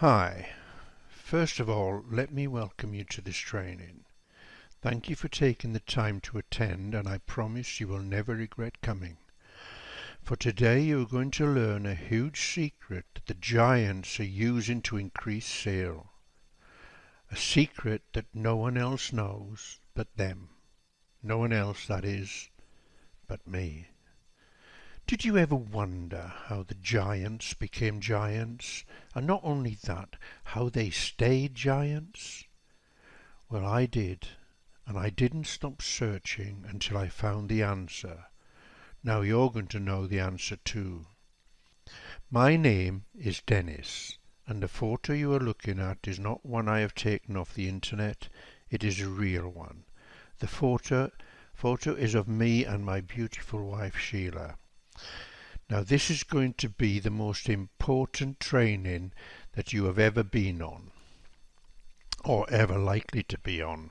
Hi. First of all, let me welcome you to this training. Thank you for taking the time to attend, and I promise you will never regret coming. For today you are going to learn a huge secret that the giants are using to increase sale. A secret that no one else knows but them. No one else, that is, but me. Did you ever wonder how the giants became giants? And not only that, how they stayed giants? Well, I did, and I didn't stop searching until I found the answer. Now you're going to know the answer too. My name is Dennis, and the photo you are looking at is not one I have taken off the internet. It is a real one. The photo is of me and my beautiful wife Sheila. Now this is going to be the most important training that you have ever been on, or ever likely to be on.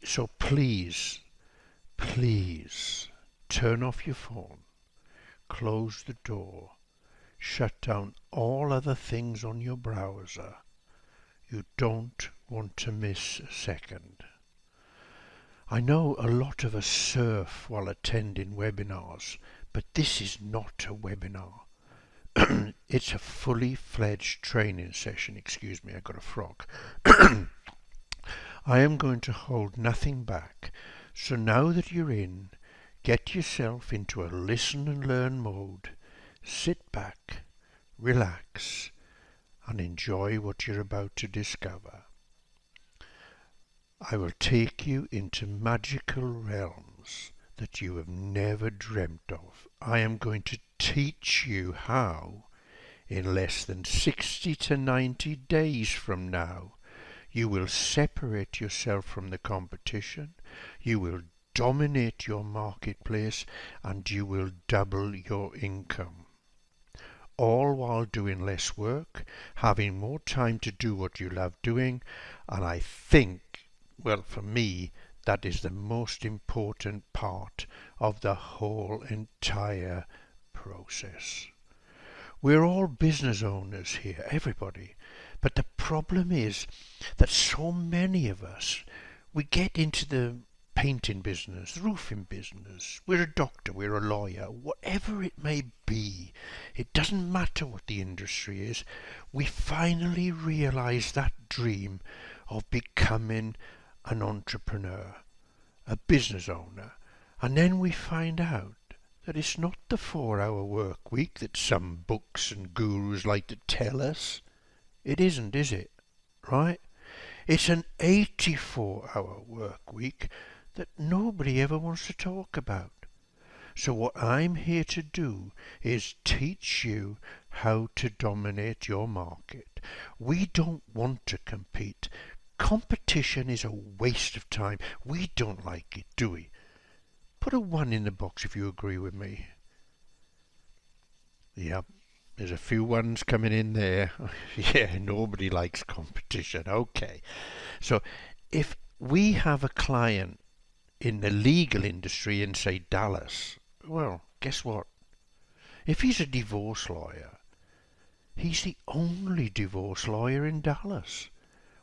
So please turn off your phone, close the door, shut down all other things on your browser. You don't want to miss a second. I know a lot of us surf while attending webinars, but this is not a webinar. It's a fully fledged training session. Excuse me, I got a frog. I am going to hold nothing back. So now that you're in, get yourself into a listen and learn mode. Sit back, relax, and enjoy what you're about to discover. I will take you into magical realms that you have never dreamt of. I am going to teach you how, in less than 60 to 90 days from now, you will separate yourself from the competition, you will dominate your marketplace, and you will double your income. All while doing less work, having more time to do what you love doing, and I think, well, for me, that is the most important part of the whole entire process. We're all business owners here, everybody. But the problem is that so many of us, we get into the painting business, roofing business, we're a doctor, we're a lawyer, whatever it may be, it doesn't matter what the industry is, we finally realize that dream of becoming an entrepreneur, a business owner, and then we find out that it's not the 4-hour work week that some books and gurus like to tell us. It isn't, is it? Right? It's an 84-hour work week that nobody ever wants to talk about. So what I'm here to do is teach you how to dominate your market. We don't want to compete. Competition is a waste of time. We don't like it, do we? Put a 1 in the box if you agree with me. Yep, there's a few ones coming in there. Yeah, nobody likes competition. Okay. So if we have a client in the legal industry in, say, Dallas, well, guess what? If he's a divorce lawyer, he's the only divorce lawyer in Dallas.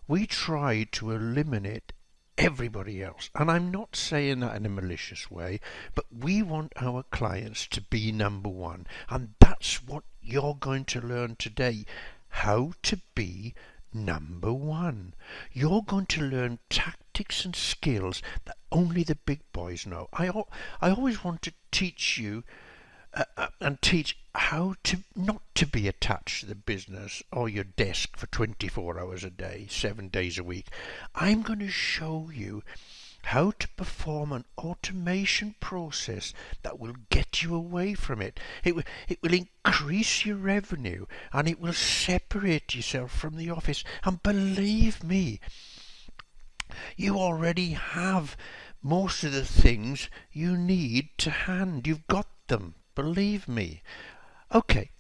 We try to eliminate everybody else. And I'm not saying that in a malicious way, but we want our clients to be number one. And that's what you're going to learn today, how to be number one. You're going to learn tactics and skills that only the big boys know. I always want to teach you and teach how to not to be attached to the business or your desk for 24 hours a day, 7 days a week. I'm going to show you how to perform an automation process that will get you away from it. It will increase your revenue, and it will separate yourself from the office. And believe me, you already have most of the things you need to hand. You've got them. Believe me. Okay,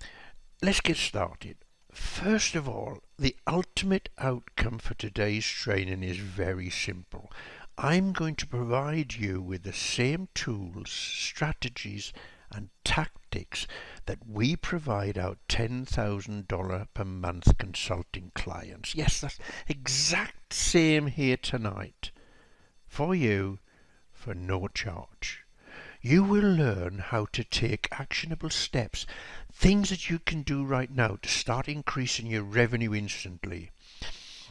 let's get started. First of all, the ultimate outcome for today's training is very simple. I'm going to provide you with the same tools, strategies and tactics that we provide our $10,000 per month consulting clients. Yes, that's exact same here tonight. For you, for no charge. You will learn how to take actionable steps, things that you can do right now to start increasing your revenue instantly.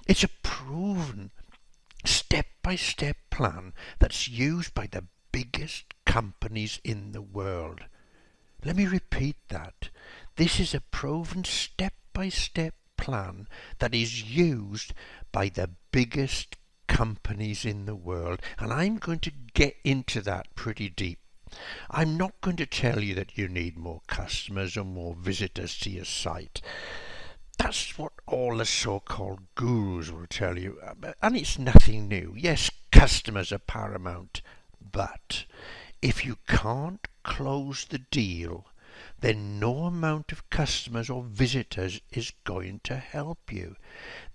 It's a proven step-by-step plan that's used by the biggest companies in the world. Let me repeat that. This is a proven step-by-step plan that is used by the biggest companies in the world, and I'm going to get into that pretty deep. I'm not going to tell you that you need more customers or more visitors to your site. That's what all the so-called gurus will tell you, and it's nothing new. Yes, customers are paramount, but if you can't close the deal, then no amount of customers or visitors is going to help you.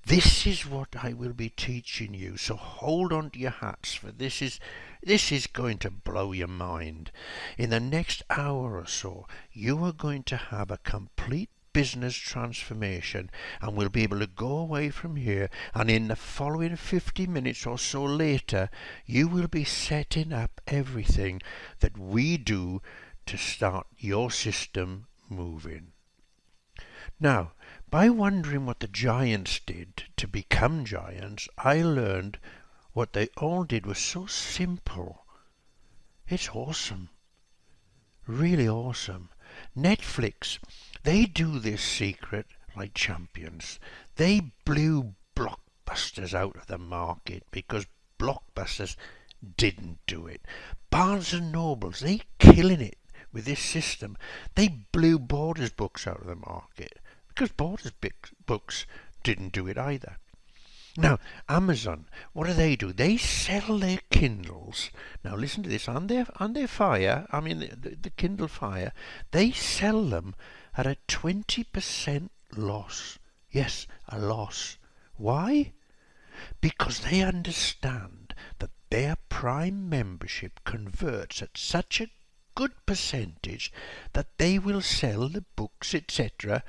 This is what I will be teaching you, so hold on to your hats, for this is going to blow your mind. In the next hour or so, you are going to have a complete business transformation, and we'll be able to go away from here, and in the following 50 minutes or so later, you will be setting up everything that we do to start your system moving. Now, by wondering what the giants did to become giants, I learned what they all did was so simple. It's awesome. Really awesome. Netflix, they do this secret like champions. They blew Blockbusters out of the market because Blockbusters didn't do it. Barnes and Nobles, they killing it with this system. They blew Borders books out of the market because Borders books didn't do it either. Now, Amazon, what do? They sell their Kindles. Now, listen to this. On their Fire, I mean the Kindle Fire, they sell them at a 20% loss. Yes, a loss. Why? Because they understand that their Prime membership converts at such a good percentage that they will sell the books, etc.,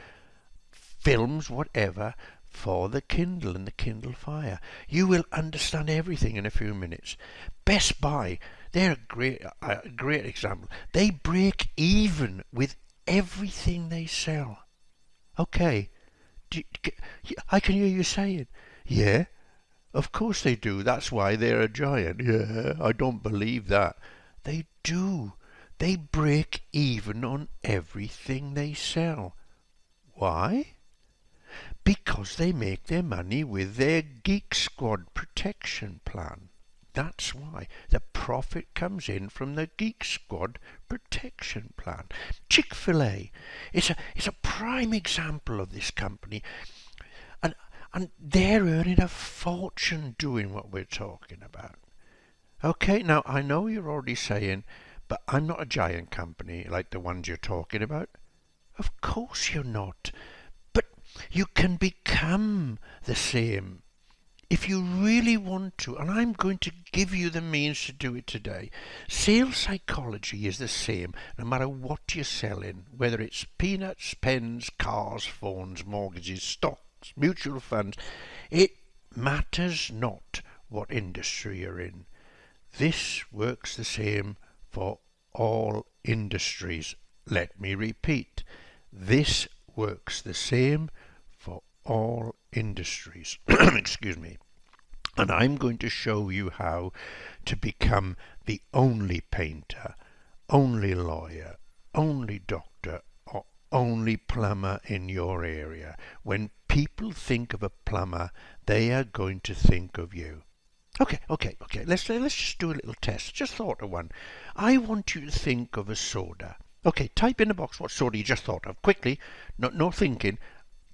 films, whatever, for the Kindle and the Kindle Fire. You will understand everything in a few minutes. Best Buy, they're a great example. They break even with everything they sell. Okay, I can hear you saying, yeah, of course they do. That's why they're a giant. Yeah, I don't believe that. They do. They break even on everything they sell. Why? Because they make their money with their Geek Squad protection plan. That's why. The profit comes in from the Geek Squad protection plan. Chick-fil-A is a prime example of this company. And they're earning a fortune doing what we're talking about. Okay, now I know you're already saying, but I'm not a giant company like the ones you're talking about. Of course you're not. But you can become the same if you really want to, and I'm going to give you the means to do it today. Sales psychology is the same no matter what you're selling, whether it's peanuts, pens, cars, phones, mortgages, stocks, mutual funds. It matters not what industry you're in. This works the same for all industries. Let me repeat. This works the same for all industries. Excuse me. And I'm going to show you how to become the only painter, only lawyer, only doctor, or only plumber in your area. When people think of a plumber, they are going to think of you. Okay. Let's just do a little test. Just thought of one. I want you to think of a soda. Okay, type in the box what soda you just thought of. Quickly. No thinking.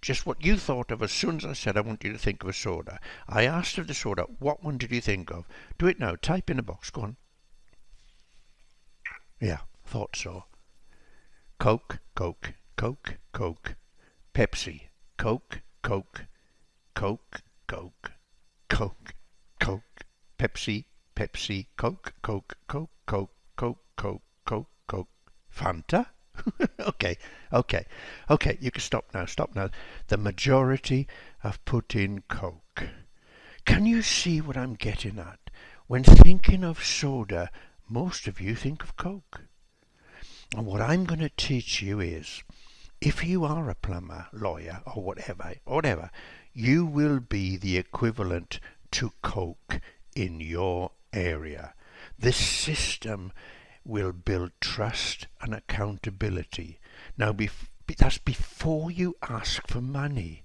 Just what you thought of as soon as I said I want you to think of a soda. I asked of the soda, what one did you think of? Do it now. Type in the box. Go on. Yeah, thought so. Coke, Coke, Coke, Coke. Pepsi. Coke, Coke, Coke, Coke, Coke, Coke. Pepsi, Pepsi, Coke, Coke, Coke, Coke, Coke, Coke, Coke, Coke. Fanta? Okay, okay, okay, you can stop now, stop now. The majority have put in Coke. Can you see what I'm getting at? When thinking of soda, most of you think of Coke. And what I'm going to teach you is, if you are a plumber, lawyer, or whatever, you will be the equivalent to Coke in your area. This system will build trust and accountability. Now, that's before you ask for money.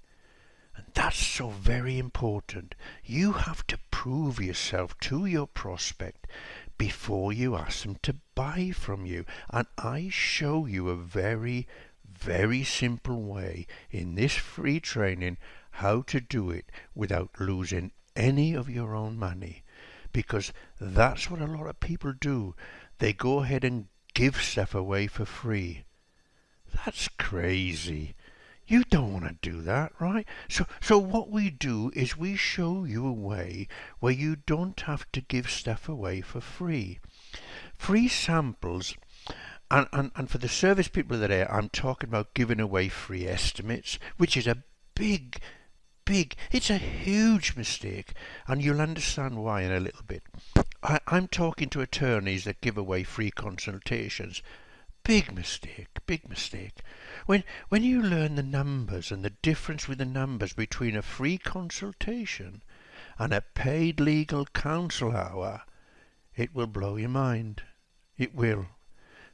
And that's so very important. You have to prove yourself to your prospect before you ask them to buy from you. And I show you a very, very simple way in this free training how to do it without losing any of your own money. Because that's what a lot of people do. They go ahead and give stuff away for free. That's crazy. You don't want to do that, right? So what we do is we show you a way where you don't have to give stuff away for free. Free samples, and for the service people that are, I'm talking about giving away free estimates, which is a big, it's a huge mistake, and you'll understand why in a little bit. I'm talking to attorneys that give away free consultations. Big mistake, big mistake. When you learn the numbers and the difference with the numbers between a free consultation and a paid legal counsel hour, it will blow your mind. It will.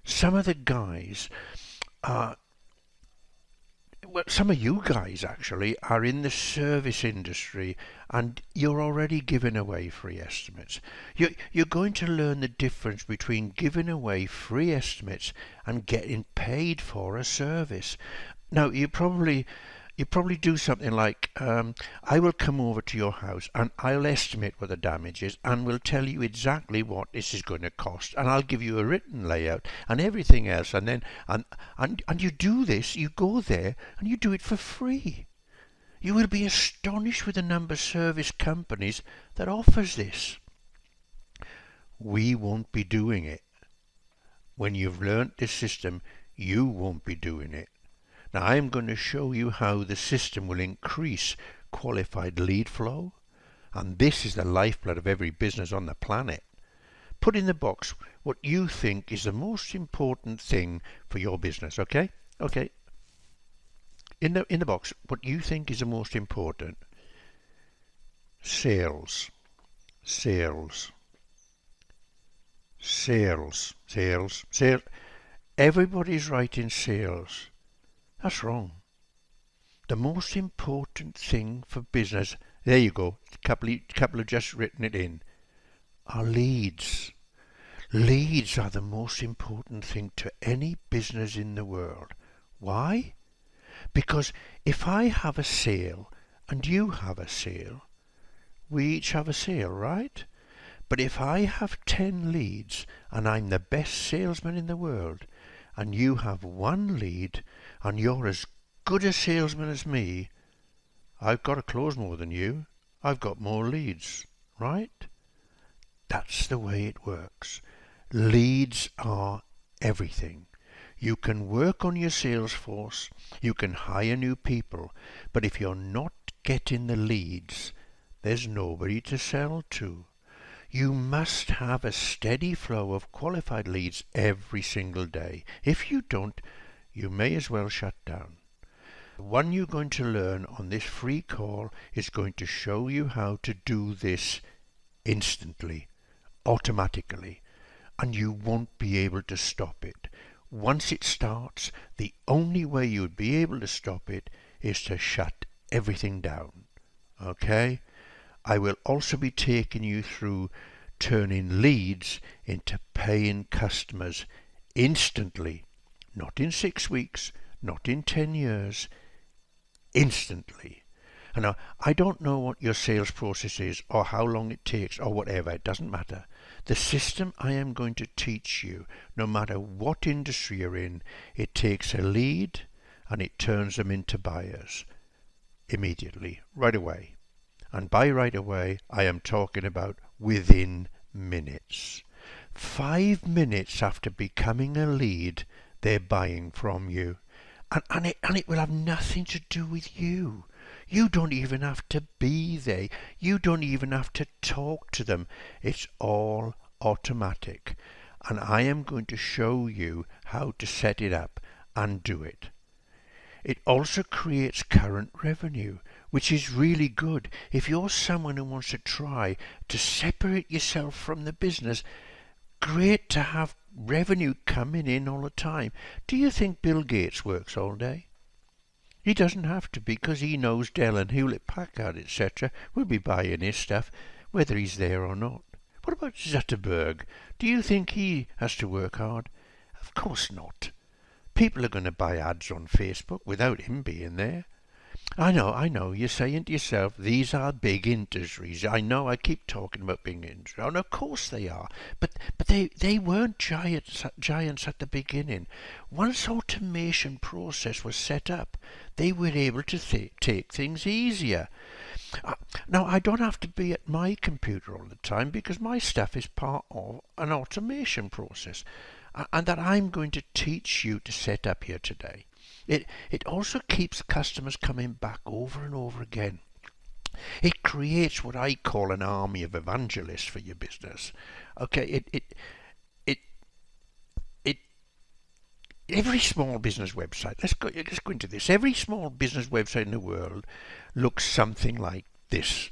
Some of the guys are, well, some of you guys actually are in the service industry and you're already giving away free estimates. You're going to learn the difference between giving away free estimates and getting paid for a service. Now, you probably do something like, I will come over to your house and I'll estimate what the damage is and will tell you exactly what this is going to cost, and I'll give you a written layout and everything else, and then and you do this, you go there and you do it for free. You will be astonished with the number of service companies that offers this. We won't be doing it. When you've learnt this system, you won't be doing it. Now I'm going to show you how the system will increase qualified lead flow, and this is the lifeblood of every business on the planet. Put in the box what you think is the most important thing for your business, okay? Okay. In the box, what you think is the most important. Sales. Sales. Sales. Sales. Sales. Everybody's writing sales. That's wrong. The most important thing for business, there you go, couple have just written it in, are leads. Leads are the most important thing to any business in the world. Why? Because if I have a sale and you have a sale, we each have a sale, right? But if I have 10 leads and I'm the best salesman in the world, and you have 1 lead and you're as good a salesman as me, I've got to close more than you. I've got more leads, right? That's the way it works. Leads are everything. You can work on your sales force, you can hire new people, but if you're not getting the leads, there's nobody to sell to. You must have a steady flow of qualified leads every single day. If you don't, you may as well shut down. The one you're going to learn on this free call is going to show you how to do this instantly, automatically, and you won't be able to stop it. Once it starts, the only way you'd be able to stop it is to shut everything down. Okay? I will also be taking you through turning leads into paying customers instantly. Not in 6 weeks, not in 10 years, instantly. And now, I don't know what your sales process is or how long it takes or whatever, it doesn't matter. The system I am going to teach you, no matter what industry you're in, it takes a lead and it turns them into buyers immediately, right away. And by right away, I am talking about within minutes. 5 minutes after becoming a lead, they're buying from you. And it will have nothing to do with you. You don't even have to be there. You don't even have to talk to them. It's all automatic. And I am going to show you how to set it up and do it. It also creates current revenue, which is really good. If you're someone who wants to try to separate yourself from the business, great to have revenue coming in all the time. Do you think Bill Gates works all day? He doesn't have to, because he knows Dell and Hewlett Packard, etc. will be buying his stuff, whether he's there or not. What about Zuckerberg? Do you think he has to work hard? Of course not. People are going to buy ads on Facebook without him being there. I know, you're saying to yourself, these are big industries. I know, I keep talking about big industries. And of course they are. But they weren't giants at the beginning. Once automation process was set up, they were able to take things easier. Now, I don't have to be at my computer all the time, because my stuff is part of an automation process, and that I'm going to teach you to set up here today. It also keeps customers coming back over and over again. It creates what I call an army of evangelists for your business. Okay, every small business website, let's go into this. Every small business website in the world looks something like this.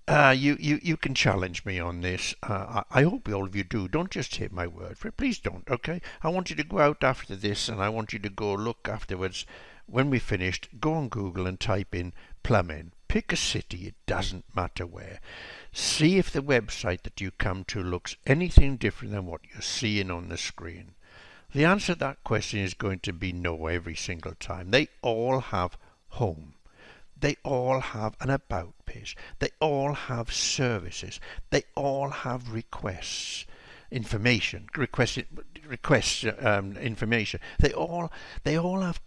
You can challenge me on this. I hope all of you do. Don't just take my word for it. Please don't, okay? I want you to go out after this, and I want you to go look afterwards. When we're finished, go on Google and type in plumbing. Pick a city, it doesn't matter where. See if the website that you come to looks anything different than what you're seeing on the screen. The answer to that question is going to be no every single time. They all have home. They all have an about page. They all have services. They all have requests, information, information. They all have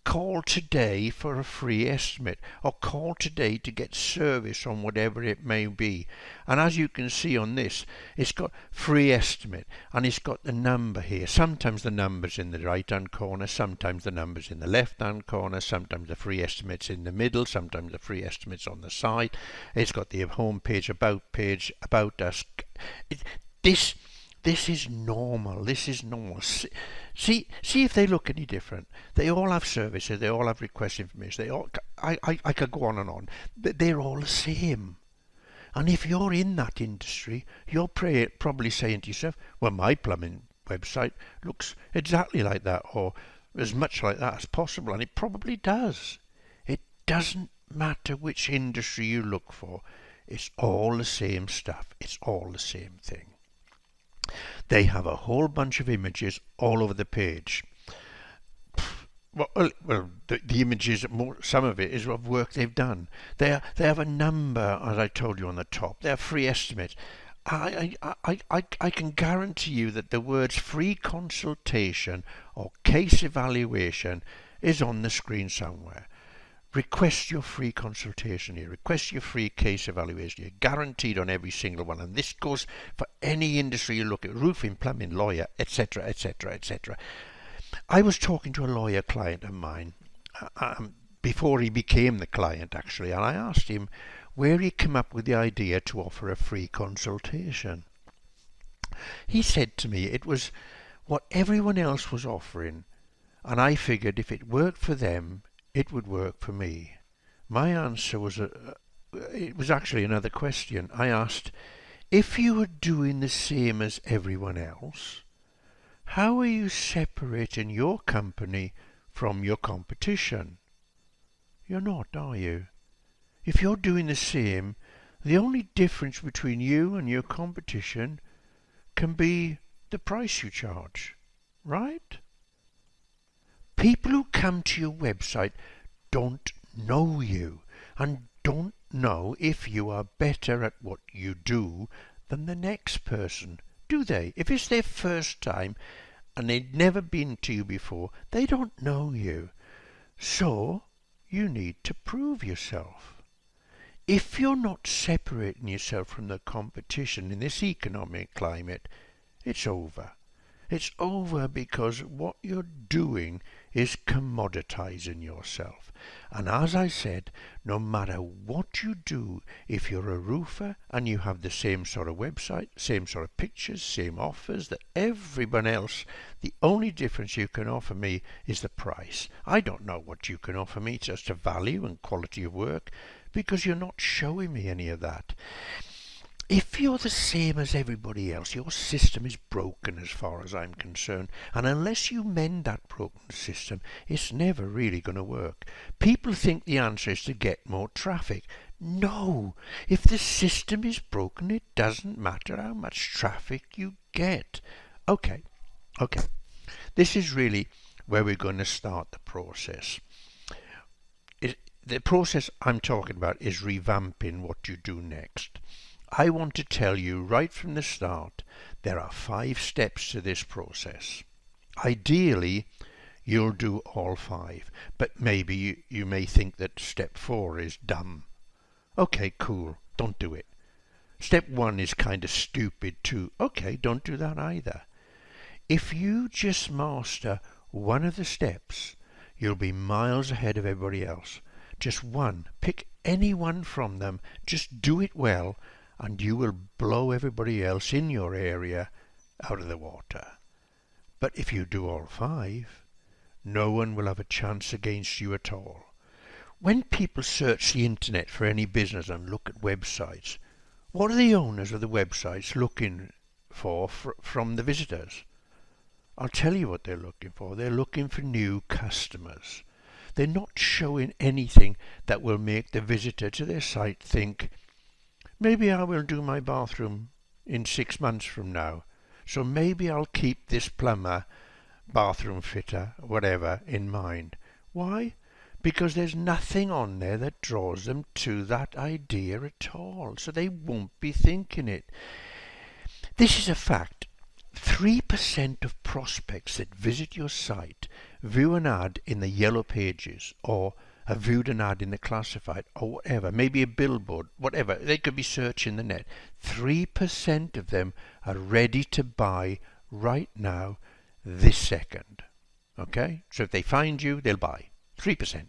call today for a free estimate, or call today to get service on whatever it may be. And as you can see on this, it's got free estimate, and it's got the number here. Sometimes the number's in the right hand corner, sometimes the number's in the left hand corner, sometimes the free estimate's in the middle, sometimes the free estimate's on the side. It's got the home page, about us. This is normal. This is normal. See if they look any different. They all have services. They all have request information. I could go on and on. They're all the same. And if you're in that industry, you're probably saying to yourself, well, my plumbing website looks exactly like that, or as much like that as possible. And it probably does. It doesn't matter which industry you look for. It's all the same stuff. It's all the same thing. They have a whole bunch of images all over the page. Well, the images, some of it is of work they've done. They have a number, as I told you, on the top. They're free estimates. I can guarantee you that the words free consultation or case evaluation is on the screen somewhere. Request your free consultation here. Request your free case evaluation here. Guaranteed on every single one. And this goes for any industry you look at. Roofing, plumbing, lawyer, etc., etc., etc. I was talking to a lawyer client of mine before he became the client, actually. And I asked him where he came up with the idea to offer a free consultation. He said to me it was what everyone else was offering. And I figured if it worked for them, it would work for me. My answer was it was actually another question. I asked, if you were doing the same as everyone else, how are you separating your company from your competition? You're not, are you? If you're doing the same, the only difference between you and your competition can be the price you charge, right? People who come to your website don't know you and don't know if you are better at what you do than the next person, do they? If it's their first time and they've never been to you before, they don't know you. So you need to prove yourself. If you're not separating yourself from the competition in this economic climate, it's over. It's over because what you're doing is commoditizing yourself. And as I said, no matter what you do, if you're a roofer and you have the same sort of website, same sort of pictures, same offers that everyone else, the only difference you can offer me is the price. I don't know what you can offer me, just a value and quality of work, because you're not showing me any of that. If you're the same as everybody else, your system is broken as far as I'm concerned. And unless you mend that broken system, it's never really going to work. People think the answer is to get more traffic. No! If the system is broken, it doesn't matter how much traffic you get. Okay. This is really where we're going to start the process. The process I'm talking about is revamping what you do next. I want to tell you right from the start, there are 5 steps to this process. Ideally, you'll do all 5, but maybe you may think that step 4 is dumb. Okay, cool, don't do it. Step 1 is kind of stupid too. Okay, don't do that either. If you just master one of the steps, you'll be miles ahead of everybody else. Just one. Pick any one from them. Just do it well, and you will blow everybody else in your area out of the water. But if you do all 5, no one will have a chance against you at all. When people search the internet for any business and look at websites, what are the owners of the websites looking for from the visitors? I'll tell you what they're looking for. They're looking for new customers. They're not showing anything that will make the visitor to their site think, maybe I will do my bathroom in 6 months from now, so maybe I'll keep this plumber, bathroom fitter, whatever, in mind. Why? Because there's nothing on there that draws them to that idea at all, so they won't be thinking it. This is a fact. 3% of prospects that visit your site view an ad in the yellow pages, or have viewed an ad in the classified, or whatever, maybe a billboard, whatever. They could be searching the net. 3% of them are ready to buy right now, this second. Okay? So if they find you, they'll buy. 3%.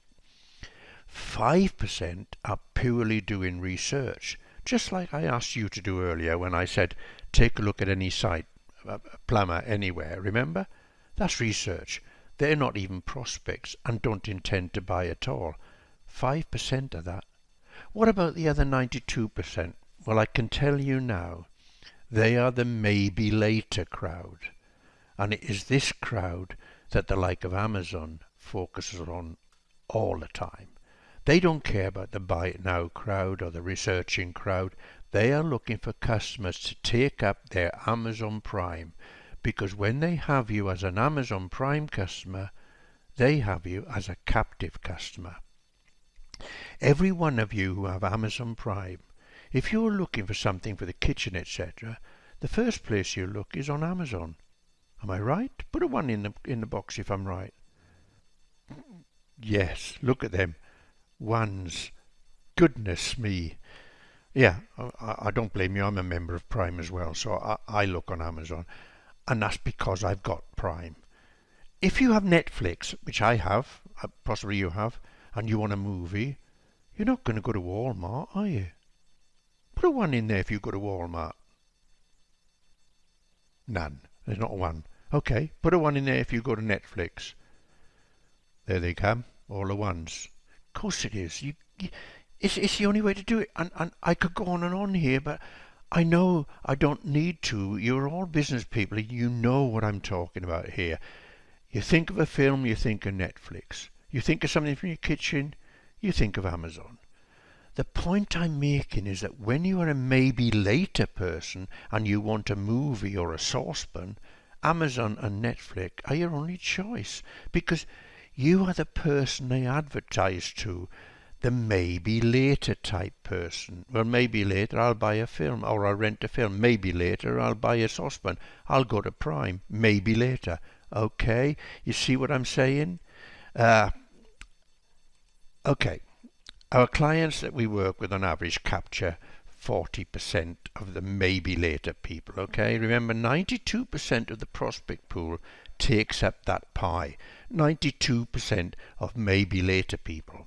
5% are purely doing research, just like I asked you to do earlier when I said, take a look at any site, a plumber anywhere, remember? That's research. They're not even prospects and don't intend to buy at all. 5% of that. What about the other 92%? Well, I can tell you now, they are the maybe later crowd. And it is this crowd that the like of Amazon focuses on all the time. They don't care about the buy it now crowd or the researching crowd. They are looking for customers to take up their Amazon Prime, because when they have you as an Amazon Prime customer, they have you as a captive customer. Every one of you who have Amazon Prime, if you're looking for something for the kitchen, etc., the first place you look is on Amazon. Am I right? Put a 1 in the box if I'm right. Yes, look at them. 1s. Goodness me. Yeah, I don't blame you. I'm a member of Prime as well, so I look on Amazon. And that's because I've got Prime. If you have Netflix, which I have, possibly you have, and you want a movie, you're not going to go to Walmart, are you? Put a 1 in there if you go to Walmart. None. There's not a 1. Okay, put a 1 in there if you go to Netflix. There they come, all the 1s. Of course it is. It's the only way to do it. And I could go on and on here, but I know I don't need to. You're all business people. You know what I'm talking about here. You think of a film, you think of Netflix. You think of something from your kitchen, you think of Amazon. The point I'm making is that when you are a maybe later person and you want a movie or a saucepan, Amazon and Netflix are your only choice, because you are the person they advertise to, the maybe later type person. Well, maybe later I'll buy a film, or I'll rent a film. Maybe later I'll buy a saucepan. I'll go to Prime. Maybe later. Okay, you see what I'm saying? Okay, our clients that we work with on average capture 40% of the maybe later people. Okay, remember 92% of the prospect pool takes up that pie. 92% of maybe later people.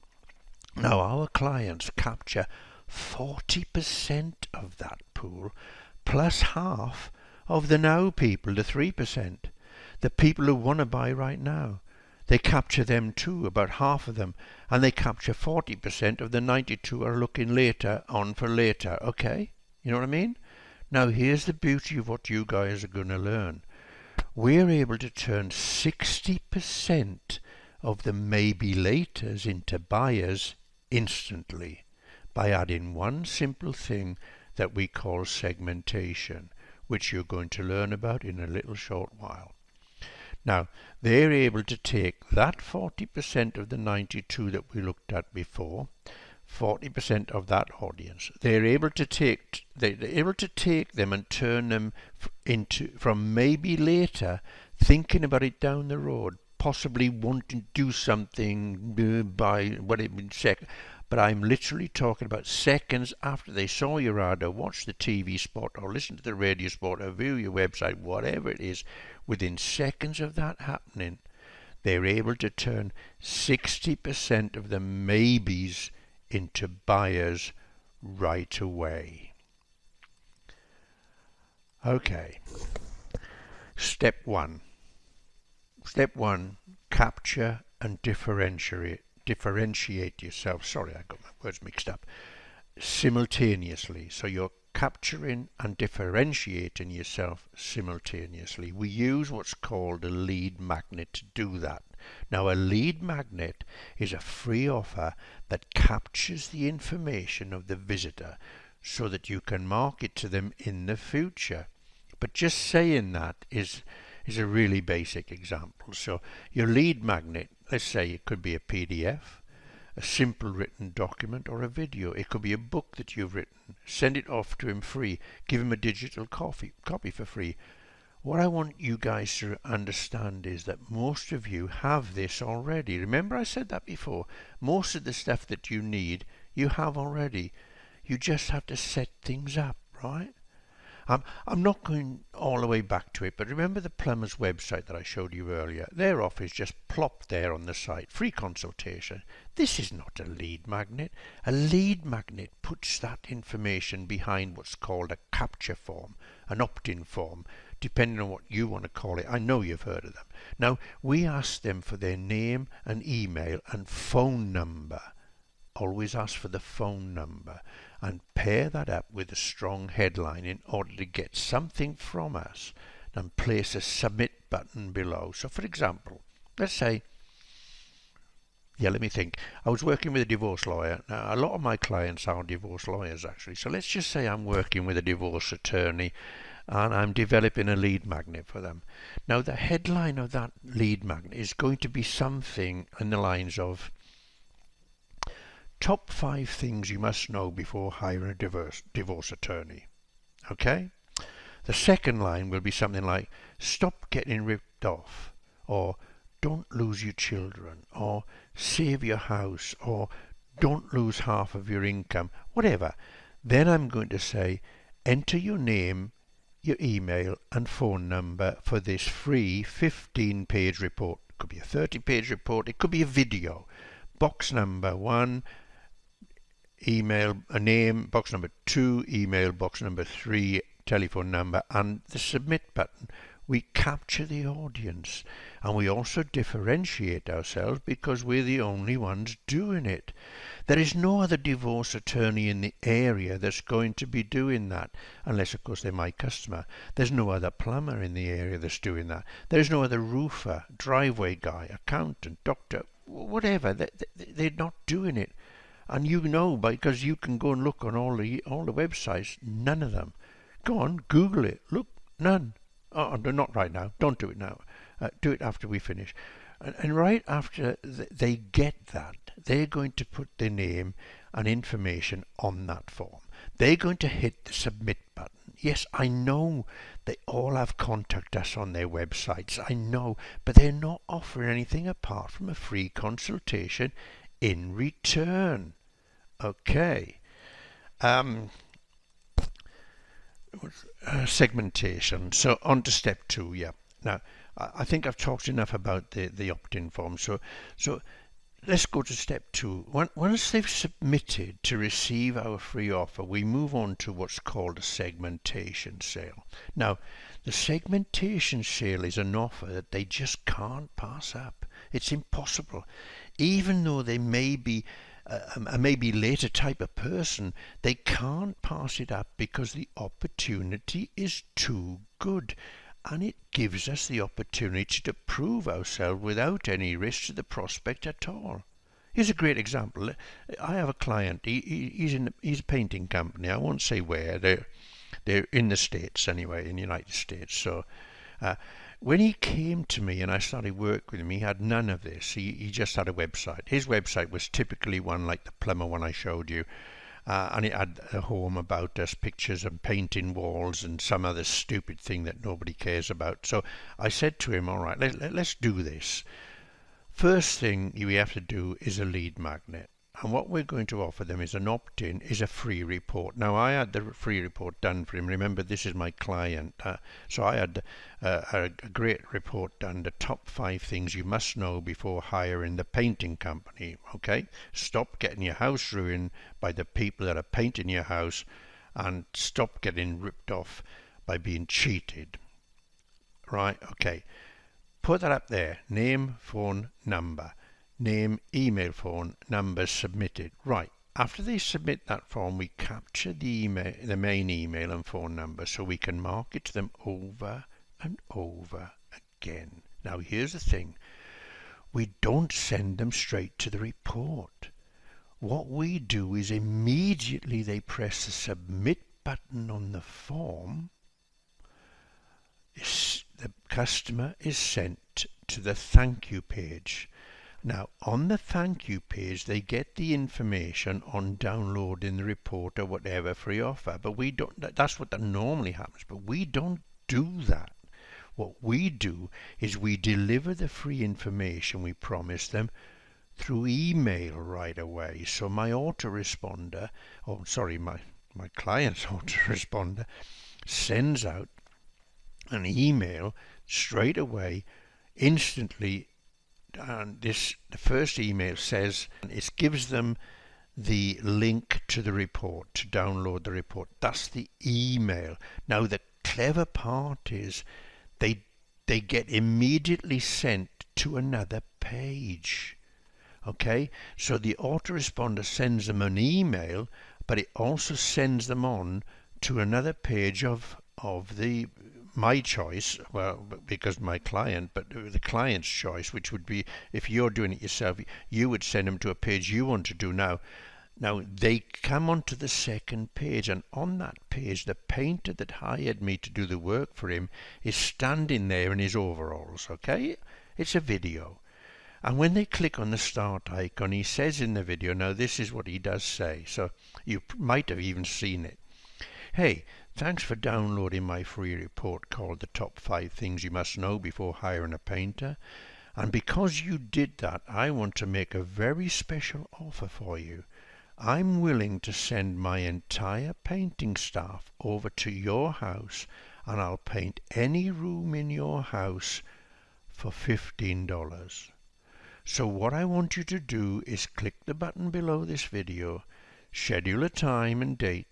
Now our clients capture 40% of that pool, plus half of the now people, the 3%, the people who want to buy right now. They capture them too, about half of them, and they capture 40% of the 92 are looking later on for later. Okay, you know what I mean? Now here's the beauty of what you guys are going to learn. We're able to turn 60% of the maybe laters into buyers instantly by adding one simple thing that we call segmentation, which you're going to learn about in a little short while. Now, they're able to take that 40% of the 92 that we looked at before, 40% of that audience. They're able to take them and turn them into, from maybe later, thinking about it down the road, possibly wanting to do something by what it means second. But I'm literally talking about seconds after they saw your ad or watched the TV spot or listened to the radio spot or view your website, whatever it is, within seconds of that happening, they're able to turn 60% of the maybes into buyers right away. Okay. Step one. Step one, capture and differentiate yourself. Sorry, I got my words mixed up. Simultaneously. So you're capturing and differentiating yourself simultaneously. We use what's called a lead magnet to do that. Now, a lead magnet is a free offer that captures the information of the visitor so that you can market to them in the future. But just saying that is a really basic example. So your lead magnet, let's say it could be a PDF, a simple written document, or a video. It could be a book that you've written. Send it off to him free. Give him a digital copy for free. What I want you guys to understand is that most of you have this already. Remember I said that before. Most of the stuff that you need, you have already. You just have to set things up, right? I'm not going all the way back to it, but remember the plumber's website that I showed you earlier? Their offer is just plopped there on the site, free consultation. This is not a lead magnet. A lead magnet puts that information behind what's called a capture form, an opt-in form, depending on what you want to call it. I know you've heard of them. Now, we ask them for their name and email and phone number. Always ask for the phone number and pair that up with a strong headline in order to get something from us, and place a submit button below. So for example, let's say, let me think. I was working with a divorce lawyer. Now, a lot of my clients are divorce lawyers actually. So let's just say I'm working with a divorce attorney and I'm developing a lead magnet for them. Now the headline of that lead magnet is going to be something in the lines of top 5 things you must know before hiring a divorce attorney. Okay? The second line will be something like, stop getting ripped off, or don't lose your children, or save your house, or don't lose half of your income, whatever. Then I'm going to say, enter your name, your email and phone number for this free 15-page report. It could be a 30-page report, it could be a video. Box number 1, email, a name, box number 2, email, box number 3, telephone number, and the submit button. We capture the audience, and we also differentiate ourselves because we're the only ones doing it. There is no other divorce attorney in the area that's going to be doing that, unless of course they're my customer. There's no other plumber in the area that's doing that. There's no other roofer, driveway guy, accountant, doctor, whatever. They're not doing it. And you know, because you can go and look on all the websites, none of them. Go on, Google it. Look, none. Oh, no, not right now. Don't do it now. Do it after we finish. And right after they get that, they're going to put their name and information on that form. They're going to hit the submit button. Yes, I know they all have contact us on their websites. I know, but they're not offering anything apart from a free consultation in return. Okay. segmentation. So on to step 2. Yeah. Now, I think I've talked enough about the opt-in form. So let's go to step 2. Once they've submitted to receive our free offer, we move on to what's called a segmentation sale. Now, the segmentation sale is an offer that they just can't pass up. It's impossible. Even though they may be a maybe later type of person, they can't pass it up because the opportunity is too good. And it gives us the opportunity to prove ourselves without any risk to the prospect at all. Here's a great example. I have a client. He's a painting company. I won't say where. They're in the States anyway, in the United States. So when he came to me and I started work with him, he had none of this. He just had a website. His website was typically one like the plumber one I showed you. And it had a home about us, pictures and painting walls and some other stupid thing that nobody cares about. So I said to him, all right, let's do this. First thing we have to do is a lead magnet. And what we're going to offer them is an opt-in, is a free report. Now, I had the free report done for him. Remember, this is my client. So I had a great report done, the top 5 things you must know before hiring the painting company. Okay? Stop getting your house ruined by the people that are painting your house, and stop getting ripped off by being cheated. Right? Okay. Put that up there. Name, phone, number. Name, email, phone, numbers submitted. Right. After they submit that form, we capture the main email and phone number so we can market to them over and over again. Now, here's the thing. We don't send them straight to the report. What we do is immediately they press the submit button on the form, the customer is sent to the thank you page. Now, on the thank you page, they get the information on downloading the report or whatever free offer. But we don't. That's what normally happens. But we don't do that. What we do is we deliver the free information we promise them through email right away. So my autoresponder, my client's autoresponder sends out an email straight away, instantly. And the first email says it gives them the link to the report, to download the report. That's the email. Now the clever part is they get immediately sent to another page. Okay, so the autoresponder sends them an email, but it also sends them on to another page of the my choice, well, because my client, but the client's choice, which would be, if you're doing it yourself, you would send them to a page you want to do now. Now, they come onto the second page, and on that page, the painter that hired me to do the work for him is standing there in his overalls, okay? It's a video. And when they click on the start icon, he says in the video, now this is what he does say, so you might have even seen it. Hey, thanks for downloading my free report called The Top 5 Things You Must Know Before Hiring a Painter. And because you did that, I want to make a very special offer for you. I'm willing to send my entire painting staff over to your house, and I'll paint any room in your house for $15. So what I want you to do is click the button below this video, schedule a time and date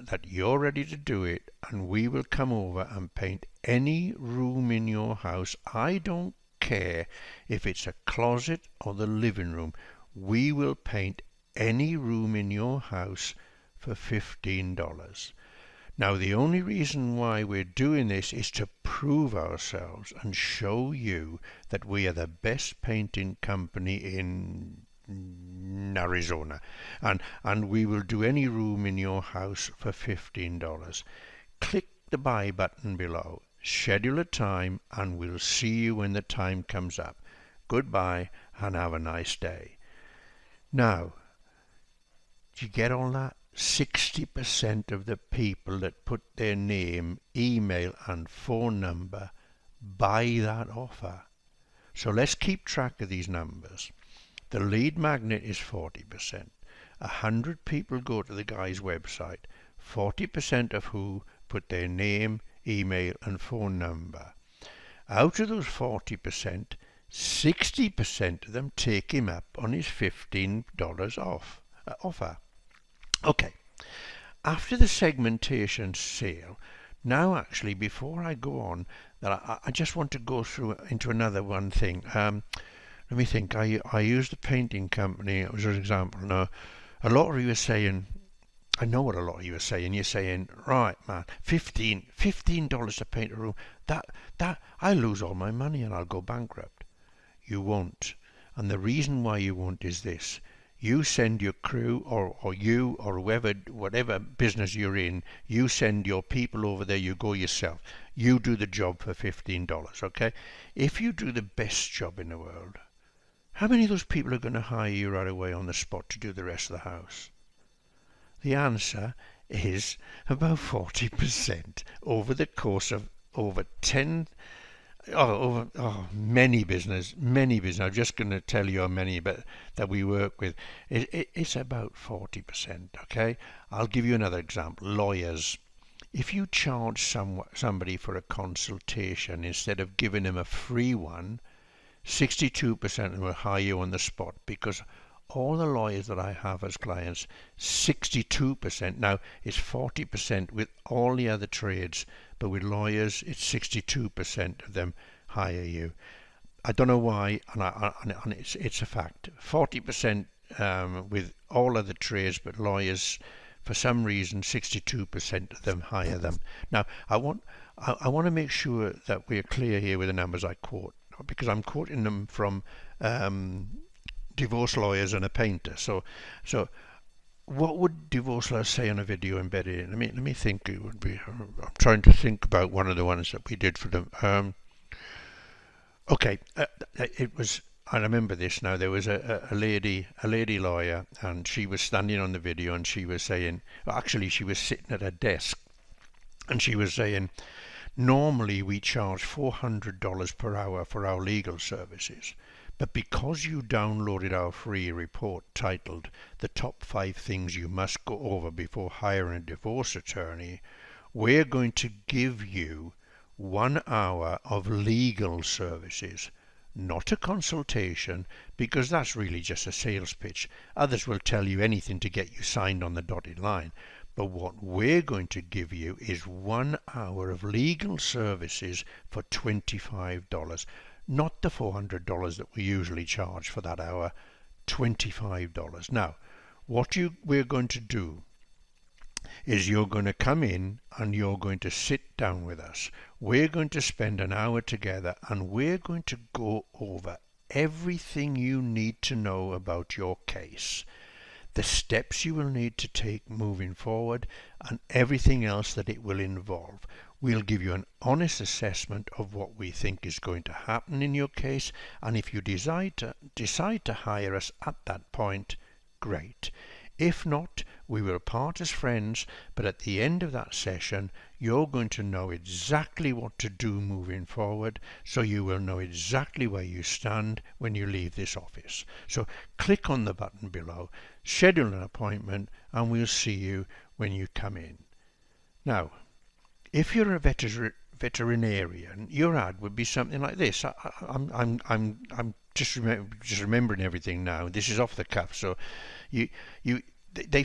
that you're ready to do it, and we will come over and paint any room in your house. I don't care if it's a closet or the living room. We will paint any room in your house for $15. Now, the only reason why we're doing this is to prove ourselves and show you that we are the best painting company in Arizona, and we will do any room in your house for $15. Click the buy button below, schedule a time, and we'll see you when the time comes up. Goodbye and have a nice day. Now, do you get all that? 60% of the people that put their name, email and phone number buy that offer. So let's keep track of these numbers. The lead magnet is 40%. 100 people go to the guy's website, 40% of who put their name, email and phone number. Out of those 40%, 60% of them take him up on his $15 offer. Okay, after the segmentation sale, now actually before I go on, that I just want to go through into another one thing. Let me think. I used the painting company as an example. Now, a lot of you are saying, I know what a lot of you are saying. You're saying, right, man, $15 to paint a room. That I lose all my money and I'll go bankrupt. You won't. And the reason why you won't is this. You send your crew or you or whoever, whatever business you're in, you send your people over there, you go yourself. You do the job for $15, okay? If you do the best job in the world, how many of those people are going to hire you right away on the spot to do the rest of the house? The answer is about 40% over the course of over 10, many business. I'm just going to tell you how many that we work with. It's about 40%, okay? I'll give you another example. Lawyers. If you charge somebody for a consultation instead of giving them a free one, 62% will hire you on the spot, because all the lawyers that I have as clients, 62%, now it's 40% with all the other trades, but with lawyers it's 62% of them hire you. I don't know why, and it's a fact. 40% with all other trades, but lawyers, for some reason, 62% of them hire them. Now, I want to make sure that we're clear here with the numbers I quote, because I'm quoting them from divorce lawyers and a painter. So what would divorce lawyers say on a video embedded in? Let me think. It would be. I'm trying to think about one of the ones that we did for them. Okay, it was. I remember this now. There was a lady lawyer, and she was standing on the video, and she was saying, actually, she was sitting at her desk, and she was saying, normally we charge $400 per hour for our legal services, but because you downloaded our free report titled "The Top 5 Things You Must Go Over Before Hiring a Divorce Attorney," we're going to give you 1 hour of legal services. Not a consultation, because that's really just a sales pitch. Others will tell you anything to get you signed on the dotted line. But what we're going to give you is 1 hour of legal services for $25. Not the $400 that we usually charge for that hour, $25. Now, what we're going to do is you're going to come in and you're going to sit down with us. We're going to spend an hour together and we're going to go over everything you need to know about your case, the steps you will need to take moving forward, and everything else that it will involve. We'll give you an honest assessment of what we think is going to happen in your case, and if you decide to hire us at that point, great. If not, we will part as friends, but at the end of that session, you're going to know exactly what to do moving forward, so you will know exactly where you stand when you leave this office. So click on the button below, schedule an appointment, and we'll see you when you come in. Now, if you're a veterinarian, your ad would be something like this. I'm just remembering everything now. This is off the cuff, so they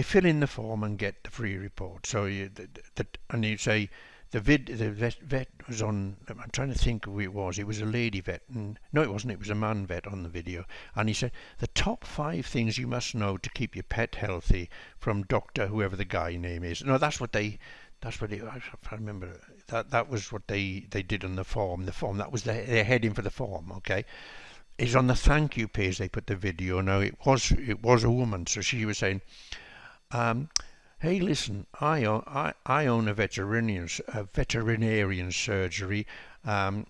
fill in the form and get the free report. So and you say the vet was on. I'm trying to think who it was. It was a lady vet, and no, it wasn't. It was a man vet on the video, and he said the top 5 things you must know to keep your pet healthy from Doctor whoever the guy name is. No, that's what I remember. That was what they did on the form. The form, that was their heading for the form. Okay, it's on the thank you page. They put the video. Now it was a woman, so she was saying, "Hey, listen, I own a veterinarian surgery, but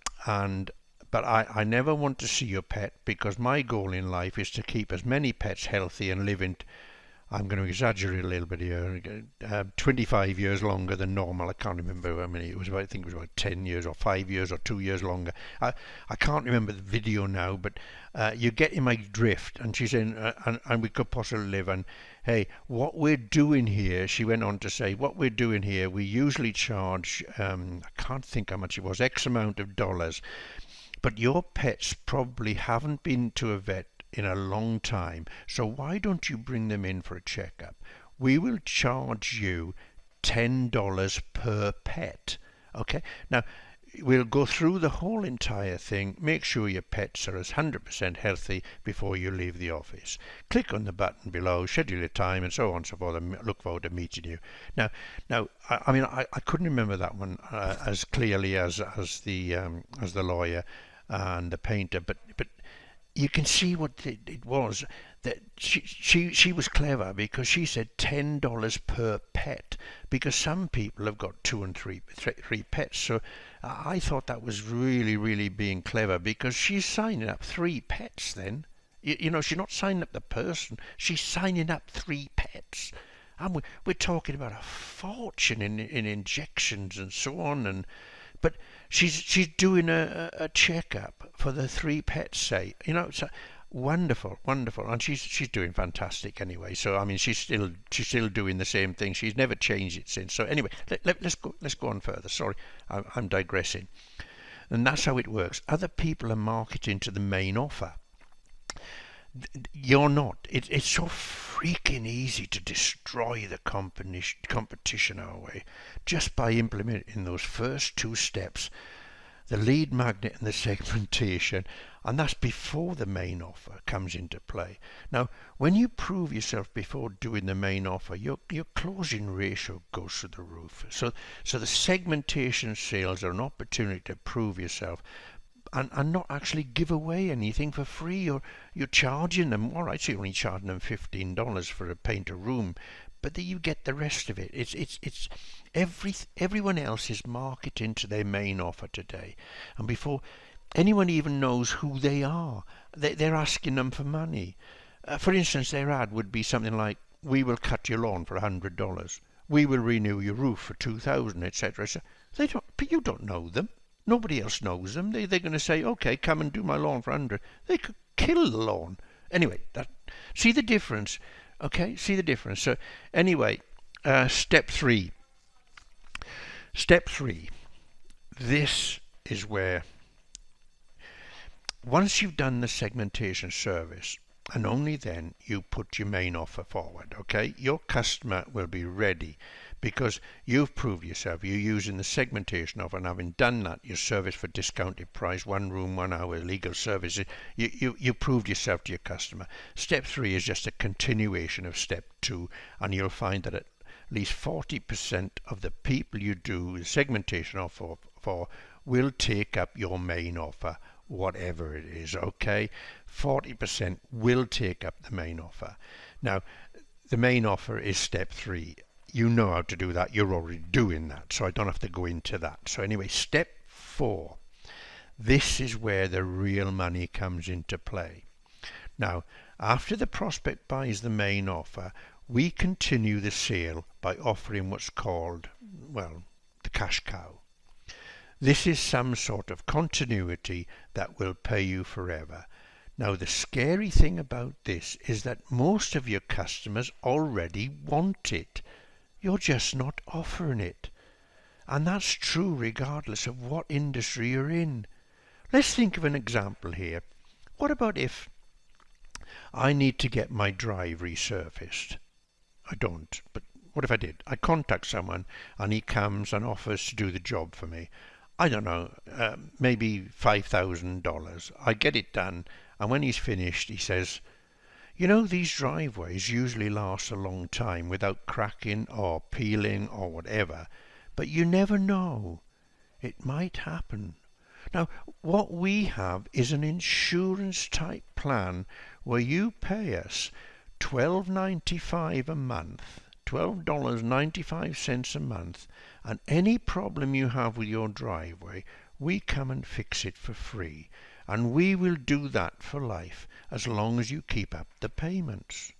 I never want to see your pet because my goal in life is to keep as many pets healthy and living I'm going to exaggerate a little bit here. 25 years longer than normal. I can't remember how many it was. I think it was about 10 years or 5 years or 2 years longer. I can't remember the video now, but you get in my drift. And she's saying, and we could possibly live. And hey, what we're doing here, she went on to say, what we're doing here, we usually charge, I can't think how much it was, X amount of dollars. But your pets probably haven't been to a vet in a long time, so why don't you bring them in for a checkup? We will charge you $10 per pet. Okay, now we'll go through the whole entire thing, make sure your pets are as 100% healthy before you leave the office. Click on the button below, schedule a time, and so on and so forth, and look forward to meeting you. Now, I couldn't remember that one as clearly as the lawyer and the painter, but you can see what it was. That she was clever, because she said $10 per pet, because some people have got two and three pets. So I thought that was really being clever, because she's signing up 3 pets then. You know, she's not signing up the person, she's signing up 3 pets. And we're talking about a fortune in injections and so on, but she's doing a checkup for the 3 pets, say. You know, it's wonderful, and she's doing fantastic anyway. So I mean, she's still doing the same thing. She's never changed it since. So anyway, let's go on further. Sorry, I'm digressing. And that's how it works. Other people are marketing to the main offer. You're not. It's so freaking easy to destroy the competition our way, just by implementing those first 2 steps, the lead magnet and the segmentation, and that's before the main offer comes into play. Now, when you prove yourself before doing the main offer, your closing ratio goes through the roof. So the segmentation sales are an opportunity to prove yourself, and not actually give away anything for free. You're charging them, all right, so you're only charging them $15 for a paint a room, but then you get the rest of it. It's everyone else is marketing to their main offer today, and before anyone even knows who they are, they're asking them for money. For instance, their ad would be something like, "We will cut your lawn for $100. We will renew your roof for $2,000, etc." So but you don't know them. Nobody else knows them. They're going to say, "Okay, come and do my lawn for 100." They could kill the lawn. Anyway, see the difference. Okay, see the difference. So anyway, step 3. Step 3. This is where, once you've done the segmentation service, and only then, you put your main offer forward. Okay, your customer will be ready, because you've proved yourself. You're using the segmentation offer, and having done that, your service for discounted price, 1 room, 1 hour, legal services, you proved yourself to your customer. Step 3 is just a continuation of step 2, and you'll find that at least 40% of the people you do the segmentation offer for will take up your main offer, whatever it is. Okay, 40% will take up the main offer. Now, the main offer is step 3. You know how to do that. You're already doing that, so I don't have to go into that. So anyway, step 4. This is where the real money comes into play. Now, after the prospect buys the main offer, we continue the sale by offering what's called, well, the cash cow. This is some sort of continuity that will pay you forever. Now, the scary thing about this is that most of your customers already want it. You're just not offering it. And that's true regardless of what industry you're in. Let's think of an example here. What about if I need to get my drive resurfaced? I don't, but what if I did? I contact someone and he comes and offers to do the job for me. I don't know, maybe $5,000. I get it done, and when he's finished, he says, "You know, these driveways usually last a long time without cracking or peeling or whatever, but you never know. It might happen." Now, what we have is an insurance type plan where you pay us $12.95 a month, $12.95 a month, and any problem you have with your driveway, we come and fix it for free. And we will do that for life, as long as you keep up the payments.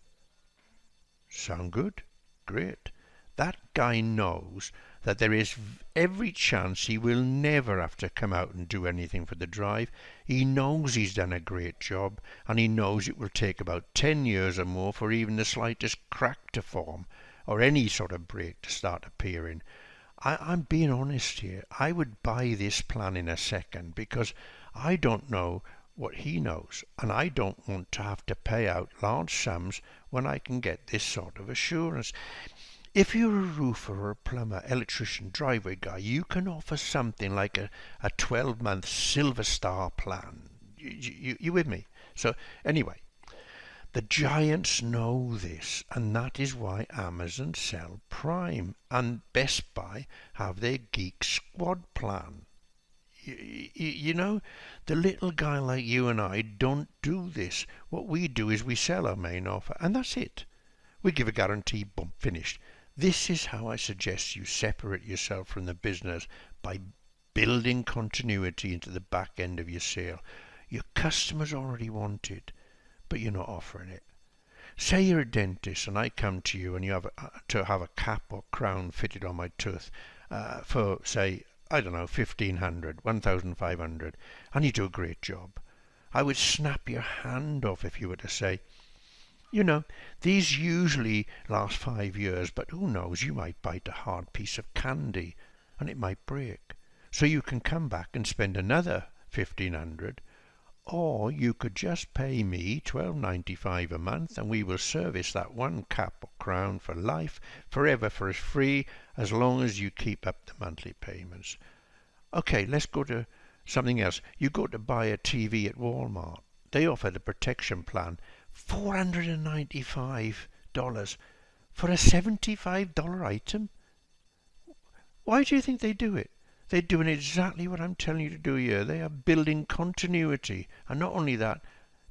Sound good? Great. That guy knows that there is every chance he will never have to come out and do anything for the drive. He knows he's done a great job, and he knows it will take about 10 years or more for even the slightest crack to form, or any sort of break to start appearing. I'm being honest here. I would buy this plan in a second, because I don't know what he knows, and I don't want to have to pay out large sums when I can get this sort of assurance. If you're a roofer or a plumber, electrician, driveway guy, you can offer something like a 12-month Silver Star plan. You with me? So anyway, the giants know this, and that is why Amazon sell Prime and Best Buy have their Geek Squad plan. You know, the little guy like you and I don't do this. What we do is we sell our main offer, and that's it. We give a guarantee, boom, finished. This is how I suggest you separate yourself from the business, by building continuity into the back end of your sale. Your customers already want it, but you're not offering it. Say you're a dentist and I come to you and you have to have a cap or crown fitted on my tooth for, say, I don't know, 1,500, 1,500, and you do a great job. I would snap your hand off if you were to say, you know, these usually last 5 years, but who knows, you might bite a hard piece of candy and it might break. So you can come back and spend another 1,500, or you could just pay me $12.95 a month and we will service that one cap or crown for life, forever, for free, as long as you keep up the monthly payments. Okay, let's go to something else. You go to buy a TV at Walmart. They offer the protection plan, $495 for a $75 item. Why do you think they do it? They're doing exactly what I'm telling you to do here. They are building continuity. And not only that,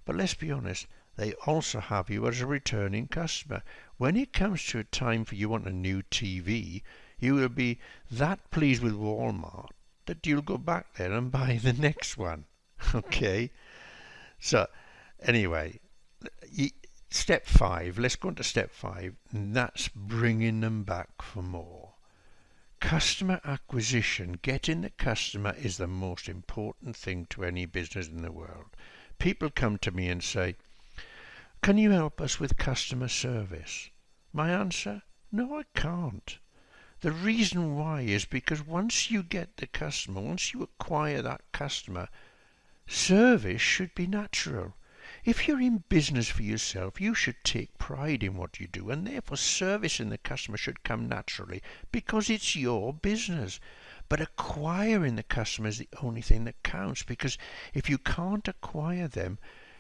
but let's be honest, they also have you as a returning customer. When it comes to a time for you want a new TV, you will be that pleased with Walmart that you'll go back there and buy the next one. Okay? So, anyway, step 5, let's go on to step 5, and that's bringing them back for more. Customer acquisition, getting the customer, is the most important thing to any business in the world. People come to me and say, can you help us with customer service? My answer, no, I can't. The reason why is because once you get the customer, once you acquire that customer, service should be natural. If you're in business for yourself, you should take pride in what you do, and therefore servicing the customer should come naturally because it's your business. But acquiring the customer is the only thing that counts, because if you can't acquire them,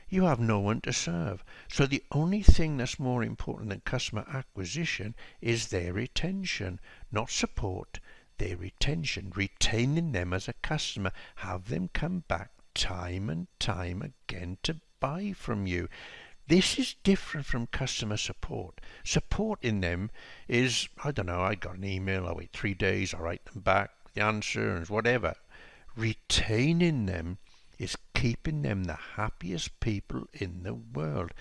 you have no one to serve. So the only thing that's more important than customer acquisition is their retention, not support, their retention, retaining them as a customer, have them come back time and time again to buy from you. This is different from customer support. Supporting them is, I don't know, I got an email, I wait 3 days, I write them back, the answer is whatever. Retaining them is keeping them the happiest people in the world.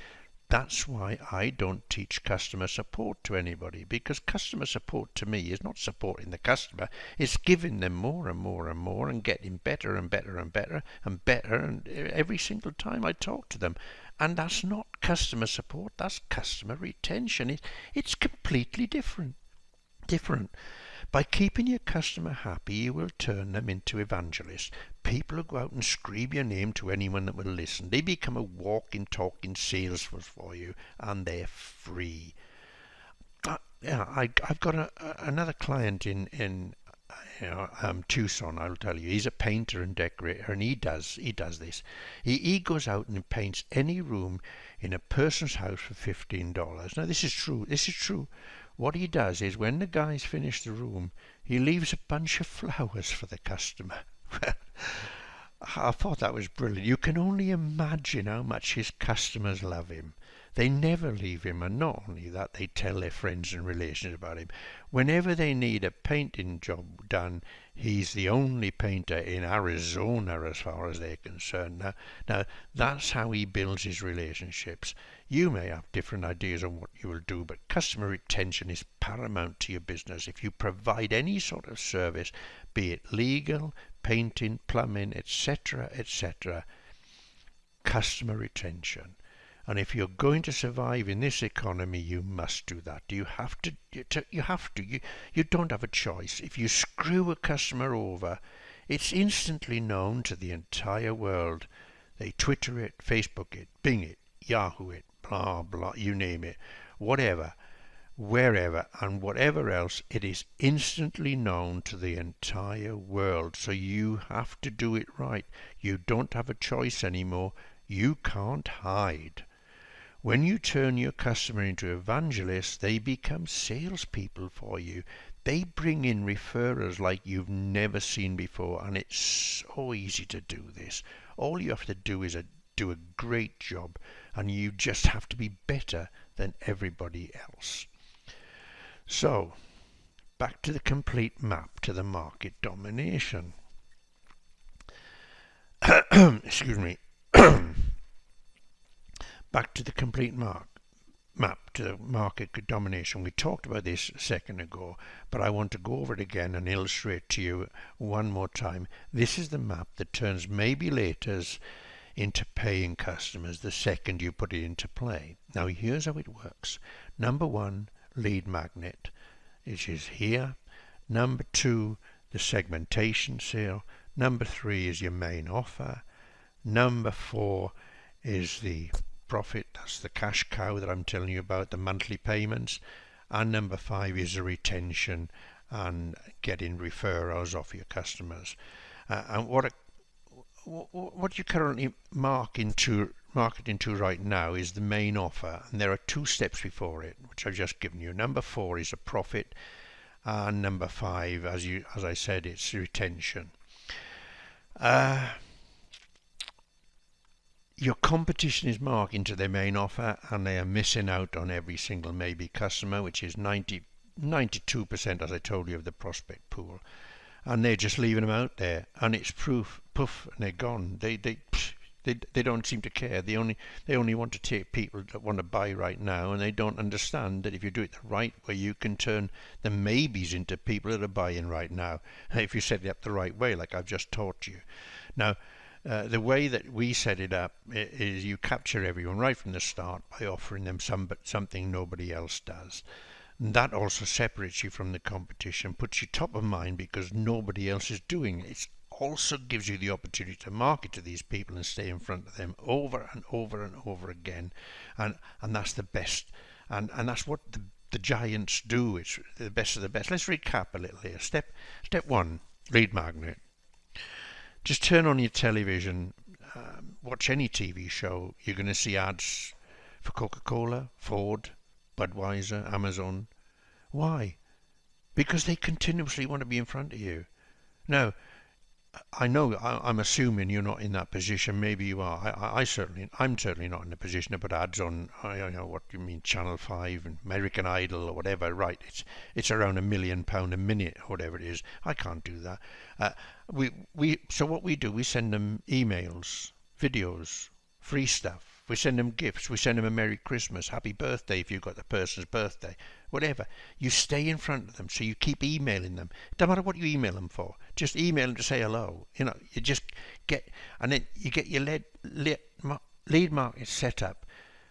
That's why I don't teach customer support to anybody, because customer support to me is not supporting the customer, it's giving them more and more and more and getting better and better and better and better and every single time I talk to them. And that's not customer support, that's customer retention. It's completely different. By keeping your customer happy, you will turn them into evangelists. People who go out and scream your name to anyone that will listen. They become a walking, talking sales force for you, and they're free. I've got another client in Tucson. I'll tell you, he's a painter and decorator, and he does this. He goes out and paints any room in a person's house for $15. Now this is true. What he does is, when the guy's finished the room, he leaves a bunch of flowers for the customer. I thought that was brilliant. You can only imagine how much his customers love him. They never leave him, and not only that, they tell their friends and relations about him. Whenever they need a painting job done, He's the only painter in Arizona as far as they're concerned. Now, that's how he builds his relationships. You may have different ideas on what you will do, but customer retention is paramount to your business. If you provide any sort of service, be it legal, painting, plumbing, etc., etc., customer retention. And if you're going to survive in this economy, you must do that. You have to. You don't have a choice. If you screw a customer over, it's instantly known to the entire world. They Twitter it, Facebook it, Bing it, Yahoo it, blah, blah, you name it. Whatever, wherever, and whatever else, it is instantly known to the entire world. So you have to do it right. You don't have a choice anymore. You can't hide. When you turn your customer into evangelists, they become salespeople for you. They bring in referrers like you've never seen before, and it's so easy to do this. All you have to do is do a great job, and you just have to be better than everybody else. So, back to the complete map to the market domination. Excuse me. Back to the complete map to the market domination. We talked about this a second ago, but I want to go over it again and illustrate to you one more time. This is the map that turns maybe laters into paying customers the second you put it into play. Now here's how it works. Number 1, lead magnet, which is here. Number 2, the segmentation sale. Number 3 is your main offer. Number 4 is the profit, that's the cash cow that I'm telling you about, the monthly payments. And number 5 is the retention and getting referrals off your customers. And what you currently market into right now is the main offer, and there are 2 steps before it, which I've just given you. Number 4 is a profit, and number 5, as I said, it's retention. Your competition is marking to their main offer, and they are missing out on every single maybe customer, which is 92%, as I told you, of the prospect pool. And they're just leaving them out there, and it's poof, and they're gone. They don't seem to care. They only want to take people that want to buy right now, and they don't understand that if you do it the right way, you can turn the maybes into people that are buying right now, if you set it up the right way, like I've just taught you. Now, the way that we set it up is you capture everyone right from the start by offering them something nobody else does. And that also separates you from the competition, puts you top of mind because nobody else is doing it. It also gives you the opportunity to market to these people and stay in front of them over and over and over again. And that's the best. And that's what the giants do. It's the best of the best. Let's recap a little here. Step 1, lead magnet. Just turn on your television, watch any TV show, you're going to see ads for Coca-Cola, Ford, Budweiser, Amazon. Why? Because they continuously want to be in front of you. Now, I know I'm assuming you're not in that position. Maybe you are. I'm certainly not in a position to put ads on. I know what you mean, Channel 5 and American Idol or whatever. Right? It's around £1 million a minute or whatever it is. I can't do that. So what we do, we send them emails, videos, free stuff. We send them gifts. We send them a Merry Christmas, Happy Birthday if you've got the person's birthday, whatever. You stay in front of them, so you keep emailing them. Don't matter what you email them for. Just email them to say hello. You know, you just get, and then you get your lead market set up.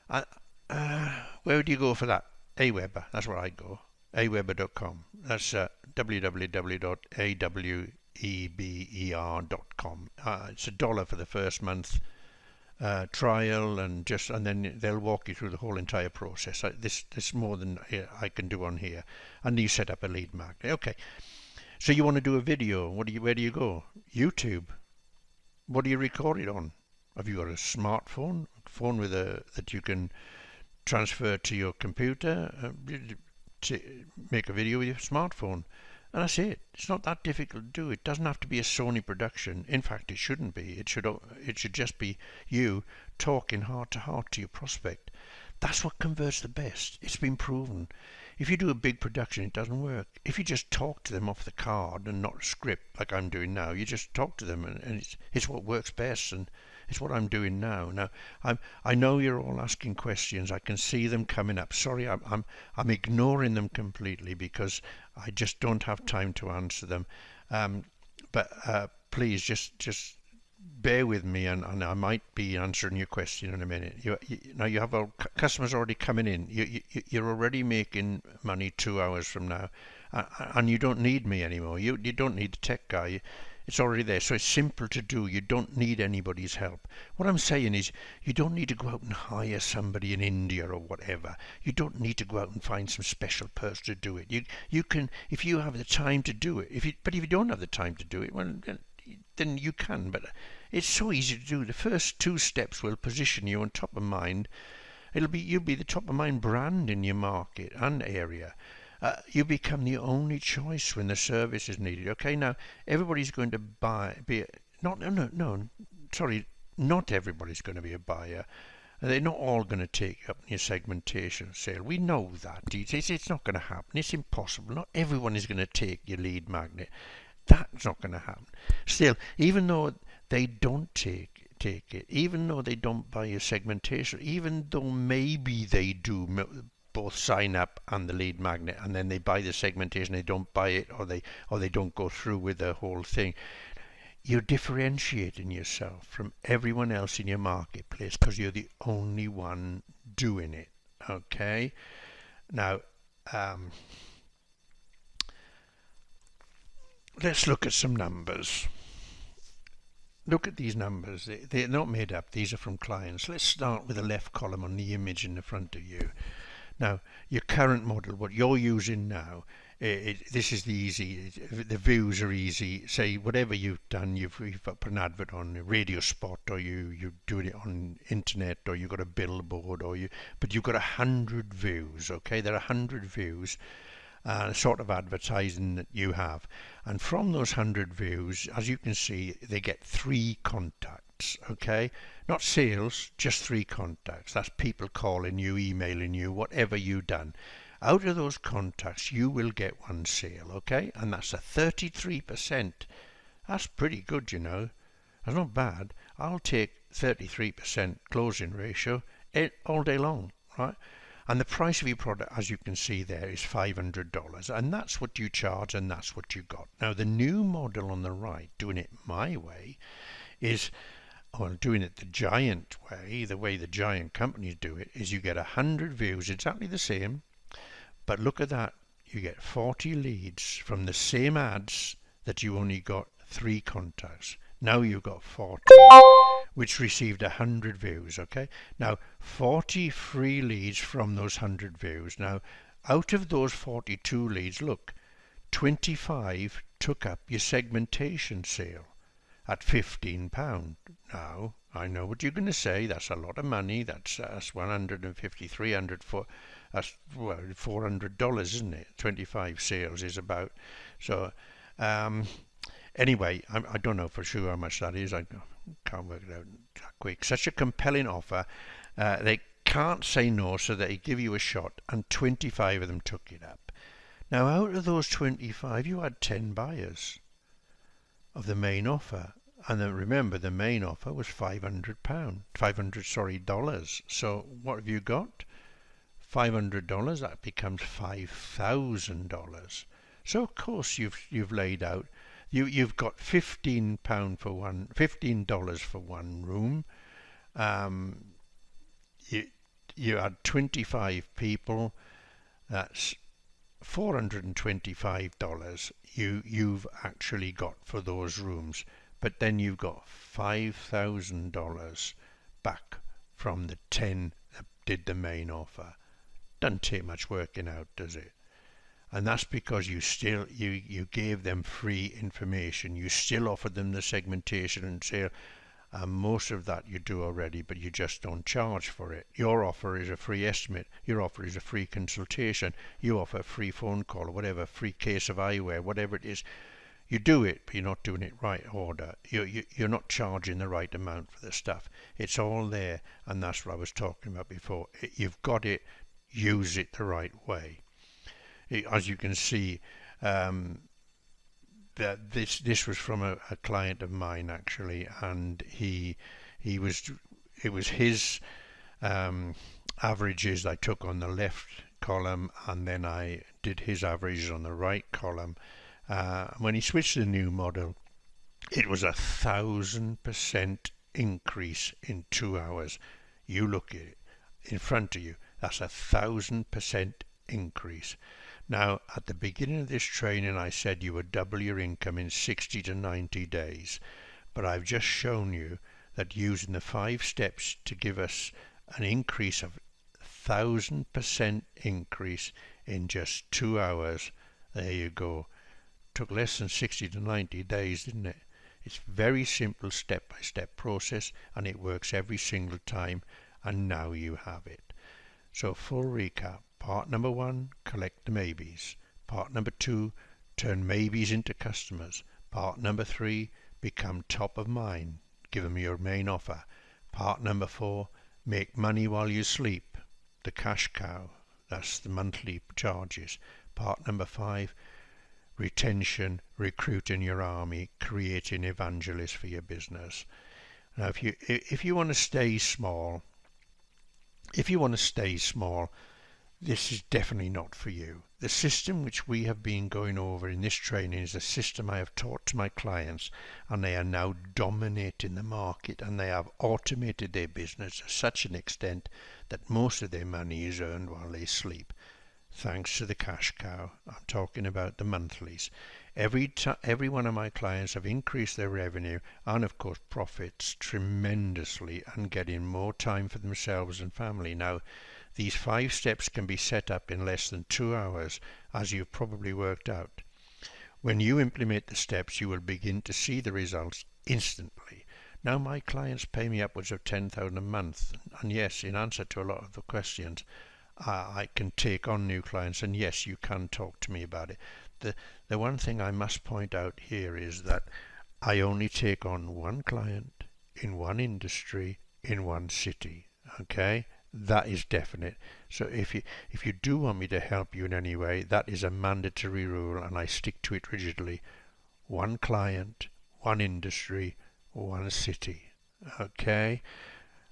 Where would you go for that? Aweber. That's where I go. Aweber.com. That's www.aweber.com. It's $1 for the first month. Trial and then they'll walk you through the whole entire process. This more than I can do on here. And you set up a lead magnet. Okay. So you want to do a video? Where do you go? YouTube. What do you record it on? Have you got a smartphone? A phone that you can transfer to your computer to make a video with your smartphone? And that's it. It's not that difficult to do. It doesn't have to be a Sony production. In fact, it shouldn't be. It should just be you talking heart to heart to your prospect. That's what converts the best. It's been proven. If you do a big production, it doesn't work. If you just talk to them off the card and not a script like I'm doing now, you just talk to them, and it's what works best, and it's what I'm doing now. Now, I know you're all asking questions. I can see them coming up. Sorry, I'm ignoring them completely because I just don't have time to answer them. But please just bear with me, and I might be answering your question in a minute. Now you have customers already coming in. You're already making money 2 hours from now, and you don't need me anymore. You don't need the tech guy. It's already there, so it's simple to do. You don't need anybody's help. What I'm saying is, you don't need to go out and hire somebody in India or whatever. You don't need to go out and find some special person to do it. You can, if you have the time to do it. But if you don't have the time to do it, well, then you can. But it's so easy to do. The first 2 steps will position you on top of mind. You'll be the top of mind brand in your market and area. You become the only choice when the service is needed. Okay, now everybody's going to not everybody's going to be a buyer. They're not all going to take up your segmentation sale. We know that. It's not going to happen. It's impossible. Not everyone is going to take your lead magnet. That's not going to happen. Still, even though they don't take it, even though they don't buy your segmentation, even though maybe they do both sign up and the lead magnet, and then they buy the segmentation, they don't buy it, or they don't go through with the whole thing, you're differentiating yourself from everyone else in your marketplace because you're the only one doing it. Okay, now let's look at some numbers. Look at these numbers. They're not made up. These are from clients. Let's start with the left column on the image in the front of you. Now, your current model, what you're using now, this is the easy. The views are easy. Say whatever you've done, you've put an advert on a radio spot, or you do it on internet, or you've got a billboard, but you've got 100 views. Okay, there are 100 views. Sort of advertising that you have, and from those 100 views, as you can see, they get 3 contacts. Okay, not sales, just 3 contacts. That's people calling you, emailing you, whatever you've done. Out of those contacts, you will get 1 sale. Okay, and that's a 33%. That's pretty good, you know. That's not bad. I'll take 33% closing ratio all day long, right? And the price of your product, as you can see there, is $500. And that's what you charge, and that's what you got. Now, the new model on the right, doing it my way, is, well, doing it the giant way, the way the giant companies do it, is you get 100 views, exactly the same. But look at that. You get 40 leads from the same ads that you only got 3 contacts. Now you've got 40, which received 100 views. Okay, now 40 free leads from those 100 views. Now, out of those 42 leads, look, 25 took up your segmentation sale at £15. Now, I know what you're going to say. That's a lot of money. That's 150, 300 for that's $400, isn't it? 25 sales is about. So, anyway, I don't know for sure how much that is. I can't work it out that quick. Such a compelling offer. They can't say no, so they give you a shot, and 25 of them took it up. Now, out of those 25, you had 10 buyers of the main offer. And then remember, the main offer was $500. So what have you got? $500. That becomes $5,000. So of course you've laid out. You've got $15 for one room. You had 25 people. That's $425 you've actually got for those rooms. But then you've got $5,000 back from the 10 that did the main offer. Doesn't take much working out, does it? And that's because you gave them free information. You still offered them the segmentation and sale. And most of that you do already, but you just don't charge for it. Your offer is a free estimate. Your offer is a free consultation. You offer a free phone call or whatever, free case of eyewear, whatever it is. You do it, but you're not doing it right order. You're not charging the right amount for the stuff. It's all there, and that's what I was talking about before. You've got it, use it the right way. As you can see, that this was from a client of mine actually, and he was it was his averages I took on the left column, and then I did his averages on the right column. When he switched to the new model, it was 1,000% increase in 2 hours. You look at it in front of you, that's 1,000% increase. Now, at the beginning of this training, I said you would double your income in 60 to 90 days, but I've just shown you that using the 5 steps to give us an increase of 1,000% increase in just 2 hours, there you go. Took less than 60 to 90 days, didn't it? It's very simple step-by-step process, and it works every single time, and now you have it. So full recap. Part number 1, collect the maybes. Part number 2, turn maybes into customers. Part number 3, become top of mind. Give them your main offer. Part number 4, make money while you sleep. The cash cow. That's the monthly charges. Part number 5, retention, recruiting your army, creating evangelists for your business. Now, if you want to stay small, this is definitely not for you. The system which we have been going over in this training is a system I have taught to my clients, and they are now dominating the market, and they have automated their business to such an extent that most of their money is earned while they sleep. Thanks to the cash cow. I'm talking about the monthlies. Every one of my clients have increased their revenue and of course profits tremendously, and getting more time for themselves and family. Now, these 5 steps can be set up in less than 2 hours, as you've probably worked out. When you implement the steps, you will begin to see the results instantly. Now, my clients pay me upwards of $10,000 a month, and yes, in answer to a lot of the questions, I can take on new clients, and yes, you can talk to me about it. The one thing I must point out here is that I only take on one client in one industry in one city. Okay, that is definite. So if you do want me to help you in any way, that is a mandatory rule, and I stick to it rigidly. One client, one industry, one city. Okay.